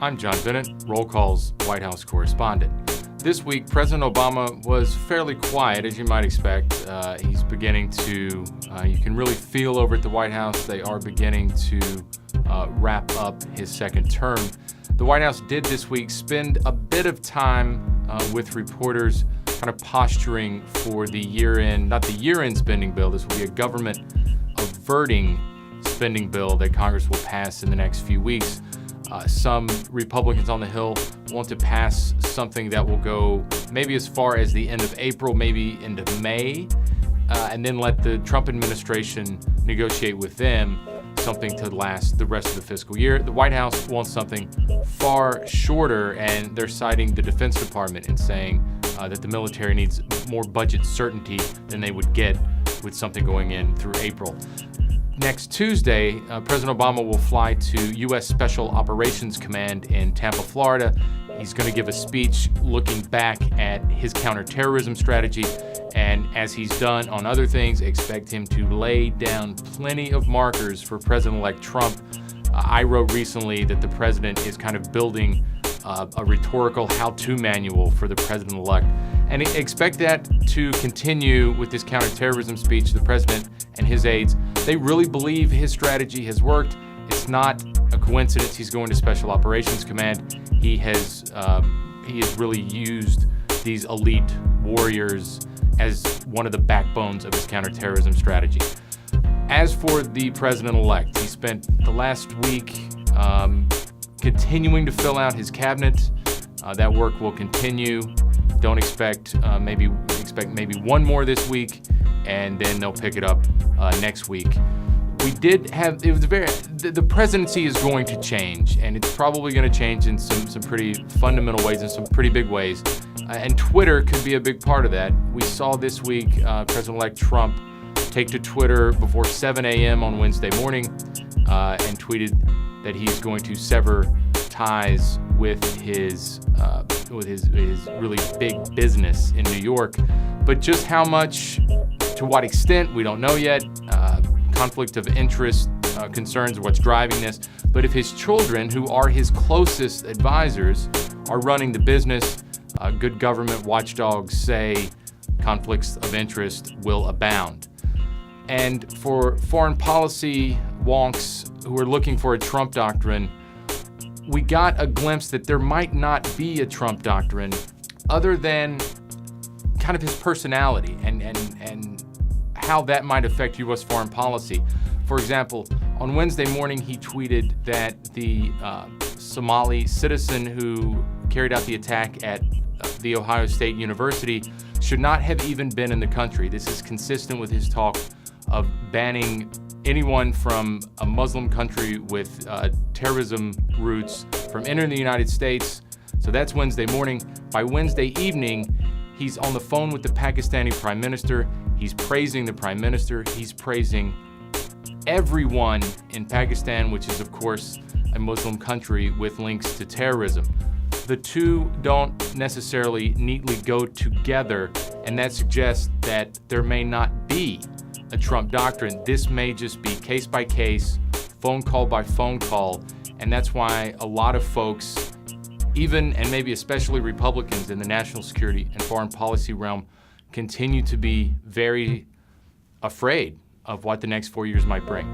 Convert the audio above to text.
I'm John Bennett, Roll Call's White House correspondent. This week, President Obama was fairly quiet, as you might expect. He's beginning to, you can really feel over at the White House, they are beginning to wrap up his second term. The White House did this week spend a bit of time with reporters kind of posturing for the year-end, not the year-end spending bill, this will be a government averting spending bill that Congress will pass in the next few weeks. Some Republicans on the Hill want to pass something that will go maybe as far as the end of April, maybe into May, and then let the Trump administration negotiate with them something to last the rest of the fiscal year. The White House wants something far shorter, and they're citing the Defense Department and saying that the military needs more budget certainty than they would get with something going in through April. Next Tuesday, President Obama will fly to U.S. Special Operations Command in Tampa, Florida. He's going to give a speech looking back at his counterterrorism strategy, and as he's done on other things, expect him to lay down plenty of markers for President-elect Trump. I wrote recently that the president is kind of building a rhetorical how-to manual for the president-elect, and expect that to continue with this counterterrorism speech. The president and his aides, they really believe his strategy has worked. It's not a coincidence he's going to Special Operations Command. He has really used these elite warriors as one of the backbones of his counterterrorism strategy. As for the president-elect, he spent the last week continuing to fill out his cabinet. That work will continue. Don't expect maybe one more this week, and then they'll pick it up next week. We did have, the presidency is going to change, and it's probably going to change in some pretty fundamental ways, in some pretty big ways. And Twitter could be a big part of that. We saw this week President-elect Trump take to Twitter before 7 a.m. on Wednesday morning and tweeted that he's going to sever ties with his really big business in New York. But just how much, to what extent, we don't know yet. Conflict of interest concerns what's driving this. But if his children, who are his closest advisors, are running the business, good government watchdogs say conflicts of interest will abound. And for foreign policy wonks who are looking for a Trump doctrine, we got a glimpse that there might not be a Trump doctrine other than kind of his personality and how that might affect U.S. foreign policy. For example, on Wednesday morning, he tweeted that the Somali citizen who carried out the attack at the Ohio State University should not have even been in the country. This is consistent with his talk of banning anyone from a Muslim country with terrorism roots from entering the United States. So that's Wednesday morning. By Wednesday evening, he's on the phone with the Pakistani Prime Minister. He's praising the Prime Minister. He's praising everyone in Pakistan, which is, of course, a Muslim country with links to terrorism. The two don't necessarily neatly go together, and that suggests that there may not be a Trump doctrine. This may just be case by case, phone call by phone call, and that's why a lot of folks, even and maybe especially Republicans in the national security and foreign policy realm, continue to be very afraid of what the next 4 years might bring.